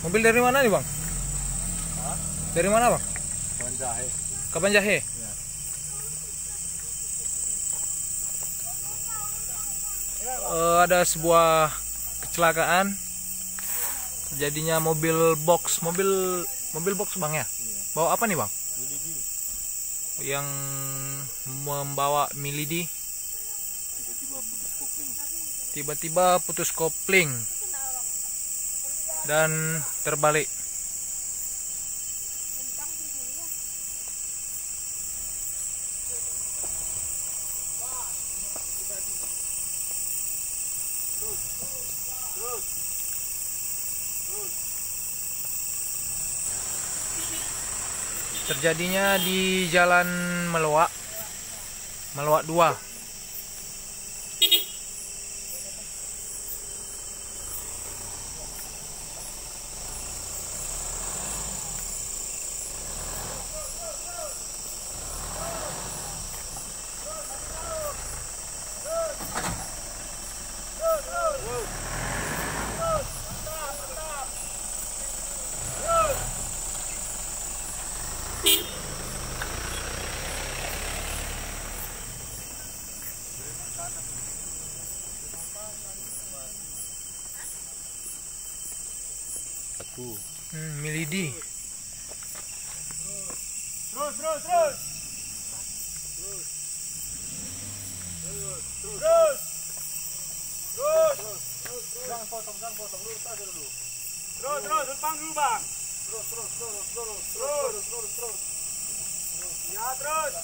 Mobil dari mana nih bang? Dari mana bang? Kabanjahe. Kabanjahe. Ya. Ada sebuah kecelakaan. Jadinya mobil box bang ya. Bawa apa nih bang? Milidi. Yang membawa Milidi. Tiba-tiba putus kopling dan terbalik. Terjadinya di Jalan Meluak 2. Milidi. Jangan potong, lurus aja dulu. Terus, depan dulu bang. Terus. Ya terus.